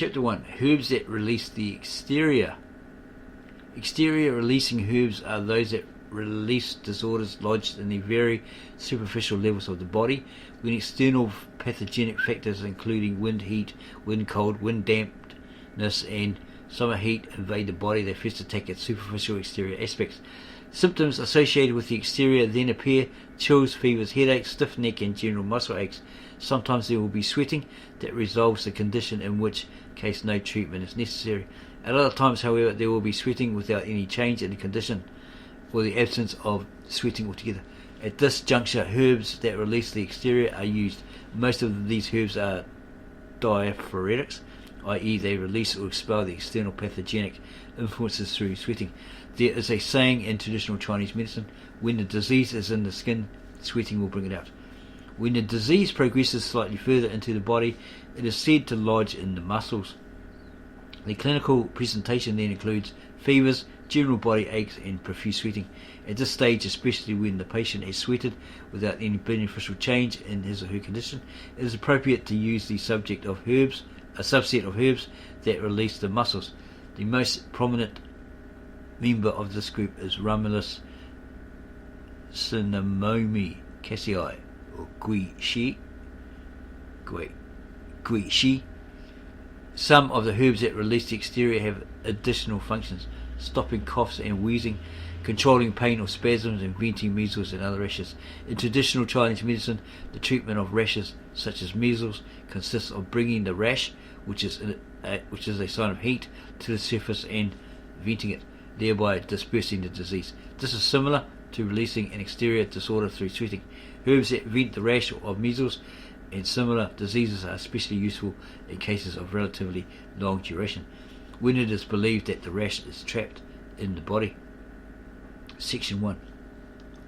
Chapter 1. Herbs that release the exterior. Exterior releasing herbs are those that release disorders lodged in the very superficial levels of the body. When external pathogenic factors including wind, heat, wind cold, wind dampness and summer heat invade the body, they first attack its superficial exterior aspects. Symptoms associated with the exterior then appear: chills, fevers, headaches, stiff neck and general muscle aches. Sometimes there will be sweating that resolves the condition, in which case no treatment is necessary. At other times, however, there will be sweating without any change in the condition, or the absence of sweating altogether. At this juncture, herbs that release the exterior are used. Most of these herbs are diaphoretics, i.e. they release or expel the external pathogenic influences through sweating. There is a saying in traditional Chinese medicine: when the disease is in the skin, sweating will bring it out. When the disease progresses slightly further into the body, it is said to lodge in the muscles. The clinical presentation then includes fevers, general body aches and profuse sweating. At this stage, especially when the patient has sweated without any beneficial change in his or her condition, it is appropriate to use a subset of herbs that release the muscles. The most prominent member of this group is Romulus cinnamomi Casii, or Gui Shi. Some of the herbs that release the exterior have additional functions: stopping coughs and wheezing, controlling pain or spasms, and preventing measles and other rashes. In traditional Chinese medicine, the treatment of rashes such as measles consists of bringing the rash, which is a sign of heat, to the surface and venting it, thereby dispersing the disease. This is similar to releasing an exterior disorder through sweating. Herbs that vent the rash of measles and similar diseases are especially useful in cases of relatively long duration, when it is believed that the rash is trapped in the body. Section 1.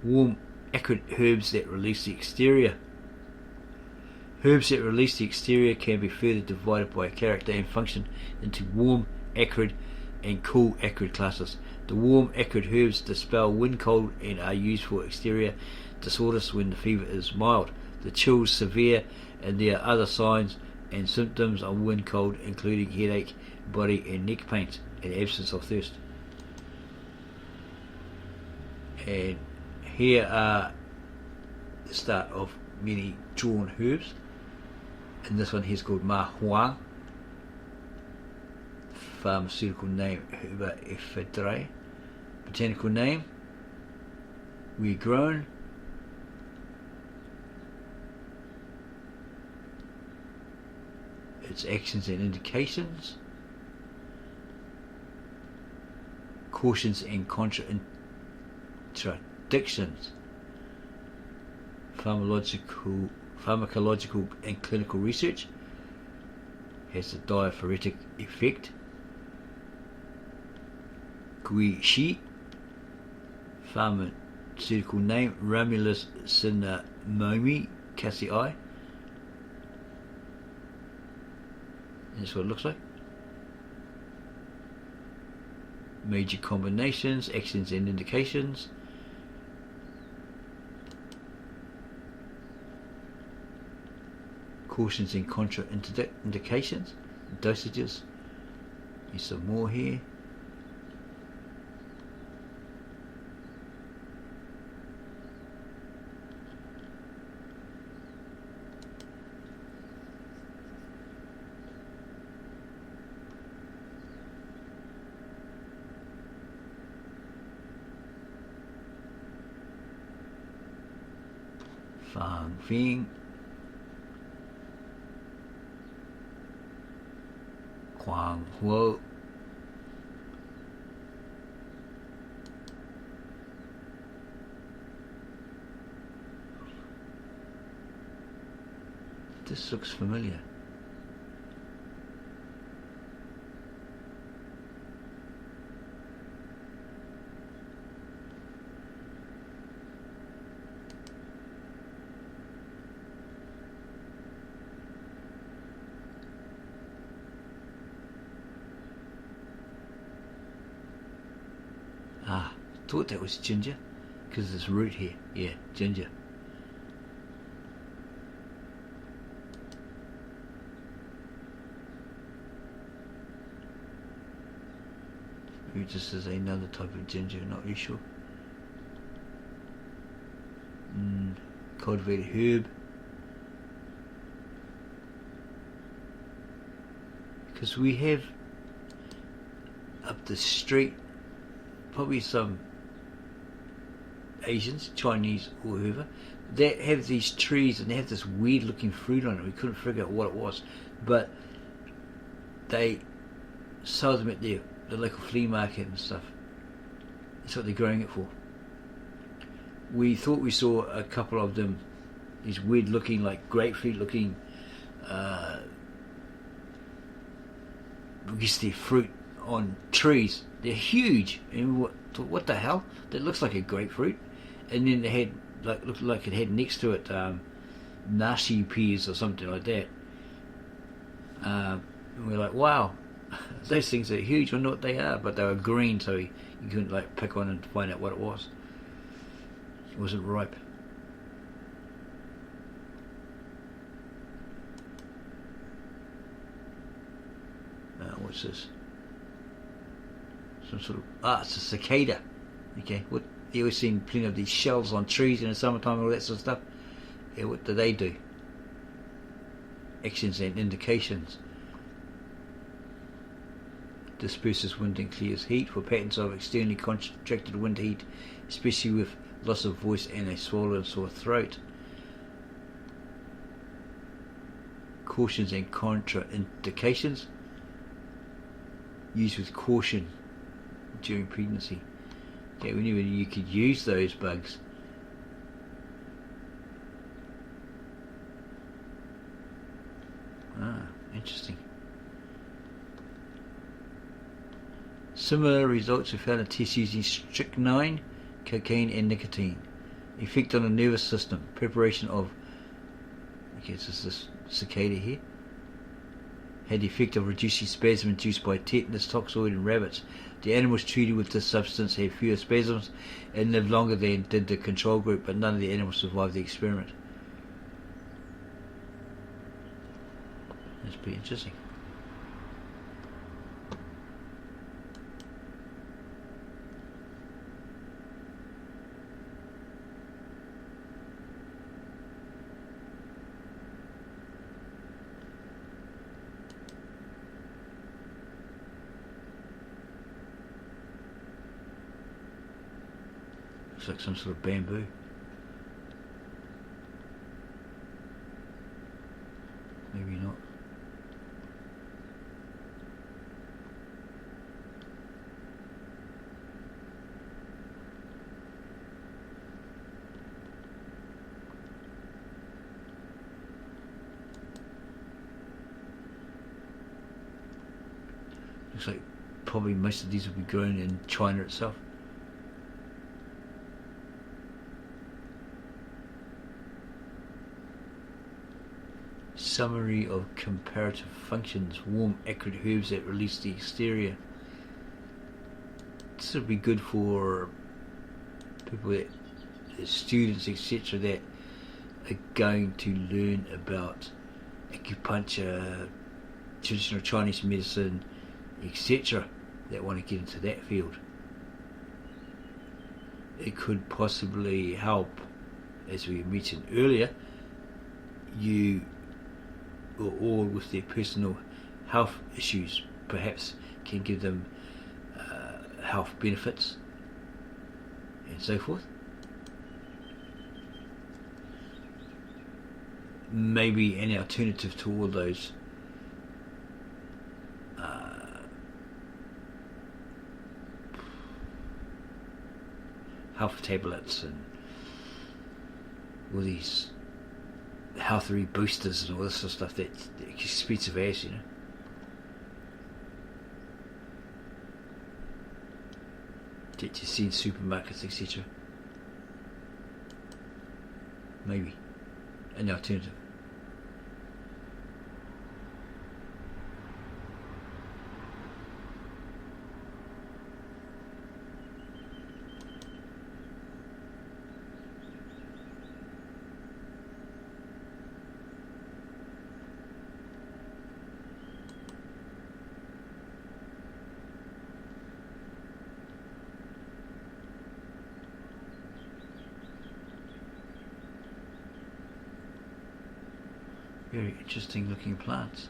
Warm, acrid herbs that release the exterior. Herbs that release the exterior can be further divided by character and function into warm, acrid, and cool, acrid classes. The warm, acrid herbs dispel wind cold and are used for exterior disorders when the fever is mild, the chills severe, and there are other signs and symptoms of wind cold, including headache, body and neck pains, and absence of thirst. And here are the start of many drawn herbs, and this one here is called Ma Huang. Pharmaceutical name Herbal Medicine. Botanical name where grown. Its actions and indications. Cautions and contradictions. Pharmacological and clinical research. Has a diaphoretic effect. Gui Shi. Pharmaceutical name Romulus cinnamomi Casii. That's what it looks like. Major combinations, actions and indications. Cautions and contraindications. Dosages. There's some more here. Fang Fing, Huang Huo, this looks familiar. Ah, thought that was ginger, because there's root here. Yeah, ginger. Maybe just as another type of ginger, not really sure. Cultivated herb. Because we have up the street probably some Asians, Chinese or whoever, that have these trees and they have this weird looking fruit on it. We couldn't figure out what it was, but they sell them at the local flea market and stuff. That's what they're growing it for. We thought we saw a couple of them, these weird looking, like grapefruit looking, we guess they're fruit on trees. They're huge, and what the hell? That looks like a grapefruit. And then they had looked like it had next to it nasi peas or something like that. And we're like, wow, those things are huge. I know what they are, but they were green, so you couldn't like pick one and find out what it was. It wasn't ripe. What's this? Some sort of it's a cicada. Okay, what you always seen plenty of these shells on trees in the summertime and all that sort of stuff. Yeah, what do they do? Actions and indications. Disperses wind and clears heat for patterns of externally contracted wind heat, especially with loss of voice and a swollen sore throat. Cautions and contraindications. Used with caution during pregnancy. Okay, we knew you could use those bugs. Interesting. Similar results were found in tests using strychnine, cocaine and nicotine. Effect on the nervous system. Preparation of, okay, so this cicada here, had the effect of reducing spasm induced by tetanus toxoid in rabbits. The animals treated with this substance had fewer spasms and lived longer than did the control group, but none of the animals survived the experiment. That's pretty interesting. Looks like some sort of bamboo. Maybe not. Looks like probably most of these will be grown in China itself. Summary of comparative functions. Warm, acrid herbs that release the exterior. This would be good for people that, students, etc., that are going to learn about acupuncture, traditional Chinese medicine, etc., that want to get into that field. It could possibly help, as we mentioned earlier, you or with their personal health issues, perhaps can give them health benefits and so forth. Maybe an alternative to all those health tablets and all these health boosters and all this sort of stuff that's expensive as, that you see in supermarkets, etc. Maybe an alternative. Very interesting looking plants.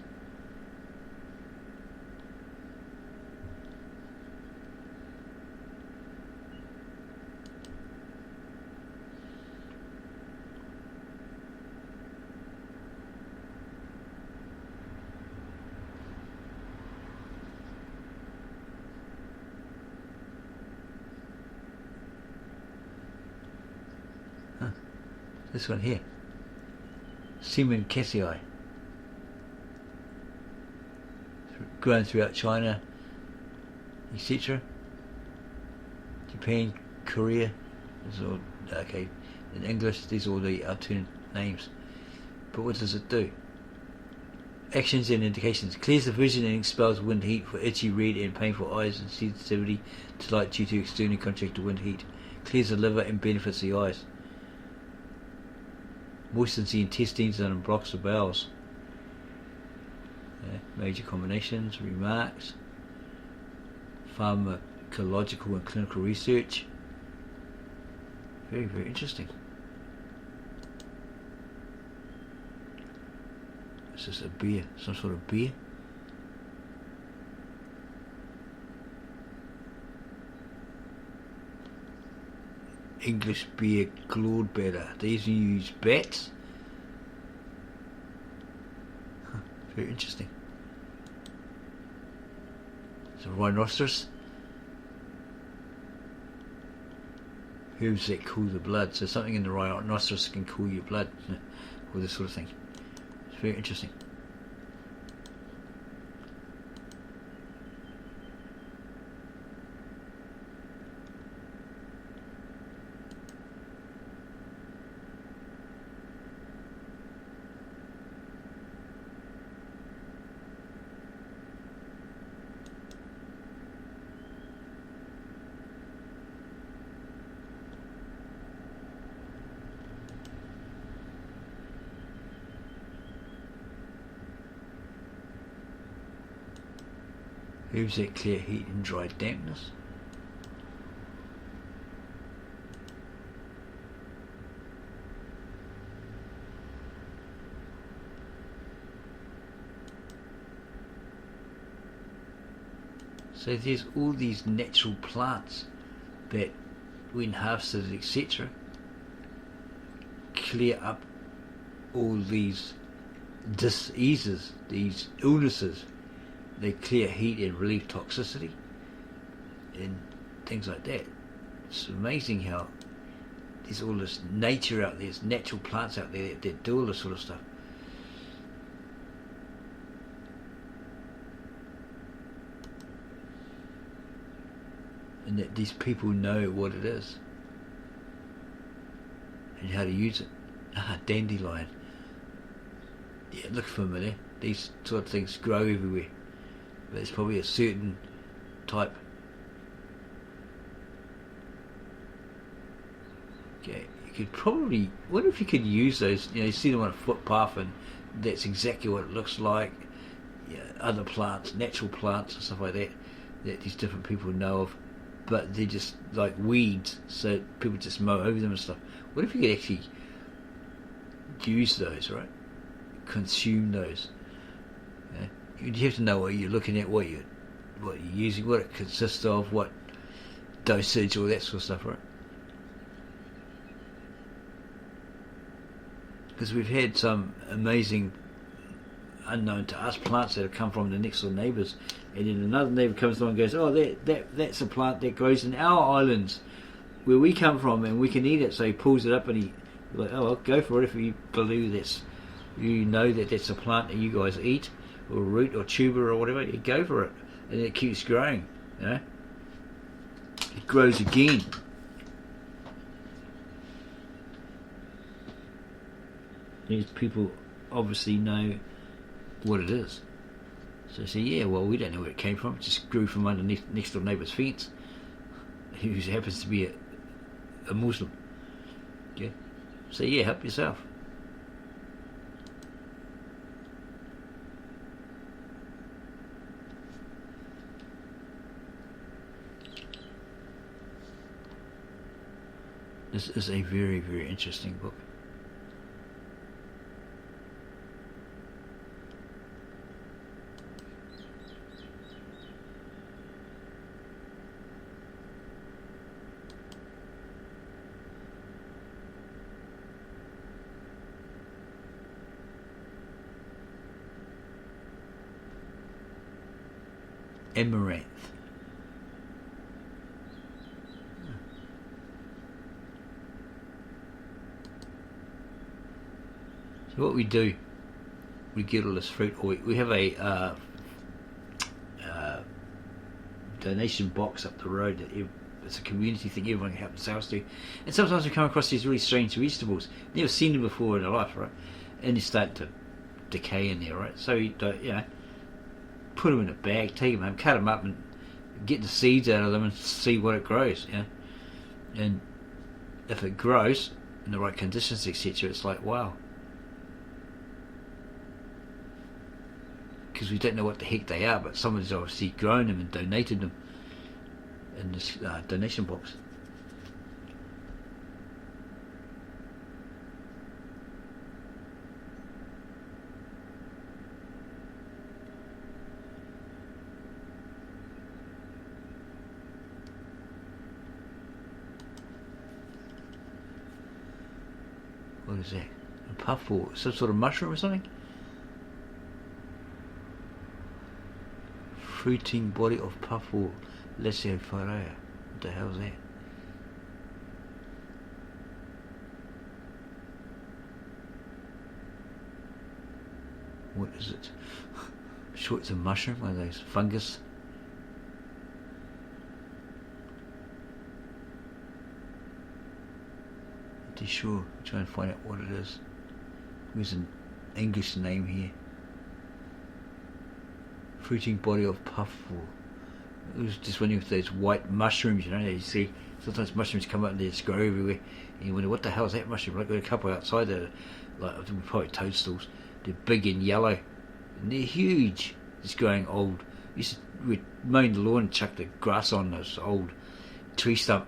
This one here, Semen Cassii, grown throughout China, etc. Japan, Korea. This is all okay. In English, these are all the alternate names. But what does it do? Actions and indications: clears the vision and expels wind heat for itchy, red, and painful eyes and sensitivity to light due to externally contracted wind heat. Clears the liver and benefits the eyes. Moistens the intestines and blocks the bowels. Major combinations, remarks, pharmacological and clinical research. Very, very interesting. Is this a beer? Some sort of beer? English beer glowed better. They even use bats. Very interesting. It's a rhinoceros. Herbs that cool the blood. So something in the rhinoceros can cool your blood, or this sort of thing. It's very interesting. Herbs that clear heat and dry dampness. So there's all these natural plants that, when harvested, etc., clear up all these diseases, these illnesses. They clear heat and relieve toxicity and things like that. It's amazing how there's all this nature out there, there's natural plants out there that do all this sort of stuff. And that these people know what it is and how to use it. Dandelion. Yeah, it looks familiar. These sort of things grow everywhere. But it's probably a certain type. Okay, you could probably, what if you could use those, you see them on a footpath and that's exactly what it looks like. Other plants, natural plants and stuff like that, that these different people know of, but they're just like weeds, so people just mow over them and stuff. What if you could actually use those, right? Consume those. You have to know what you're looking at, what you're using, what it consists of, what dosage, all that sort of stuff, right? Because we've had some amazing, unknown to us, plants that have come from the next door neighbours, and then another neighbour comes along and goes, oh, that's a plant that grows in our islands where we come from and we can eat it. So he pulls it up and he's like, oh, well, go for it if you believe that's a plant that you guys eat, or root or tuber or whatever. You go for it, and it keeps growing. It grows again. These people obviously know what it is. So they say, yeah, well, we don't know where it came from. It just grew from underneath next door neighbour's fence, who happens to be a Muslim. Okay? So yeah, help yourself. This is a very, very interesting book. amaranth. So what we do, we get all this fruit, or we have a donation box up the road that it's a community thing, everyone can help themselves to. And sometimes we come across these really strange vegetables, never seen them before in their life, right? And they start to decay in there, right? So you know, put them in a bag, take them home, cut them up, and get the seeds out of them and see what it grows. You know, and if it grows in the right conditions, etc., it's like wow. Because we don't know what the heck they are, but someone's obviously grown them and donated them in this donation box. What is that? A puff or some sort of mushroom or something? Fruiting body of puff or lesser What the hell is that? What is it? I'm sure it's a mushroom, one of those fungus. Not too sure. I'm trying to find out what it is. There's an English name here. Fruiting body of puffball. It was just wondering if those white mushrooms, you know, you see sometimes mushrooms come up and they just grow everywhere, and you wonder what the hell is that mushroom? Like, got a couple outside that are like probably toadstools. They're big and yellow, and they're huge. It's growing old. We'd mown the lawn and chucked the grass on this old tree stump,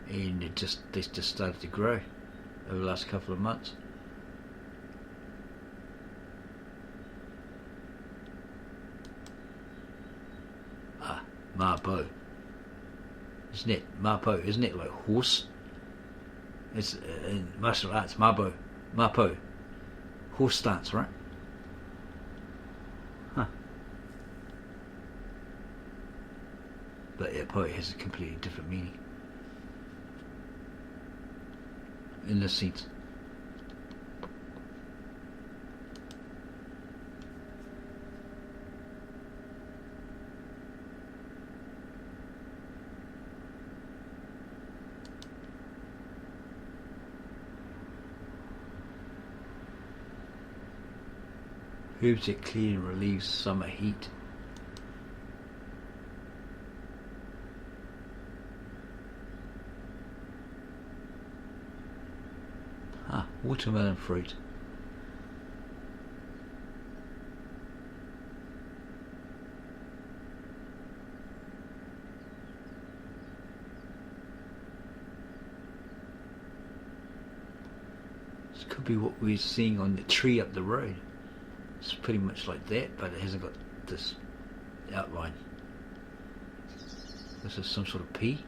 and they just started to grow over the last couple of months. Marpo. Isn't it Marpo? Isn't it like horse? It's in martial arts. Marpo. Horse stance, right? Huh. But it probably has a completely different meaning in this sense. Herbs that clear and relieves summer heat. Watermelon fruit. This could be what we're seeing on the tree up the road. It's pretty much like that, but it hasn't got this outline. This is some sort of pea.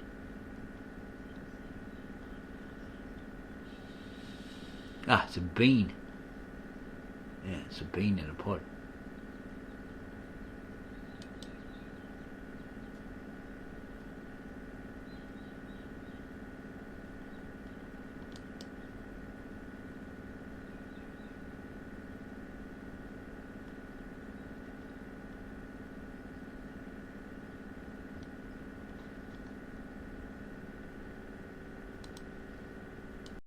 It's a bean. Yeah, it's a bean in a pot.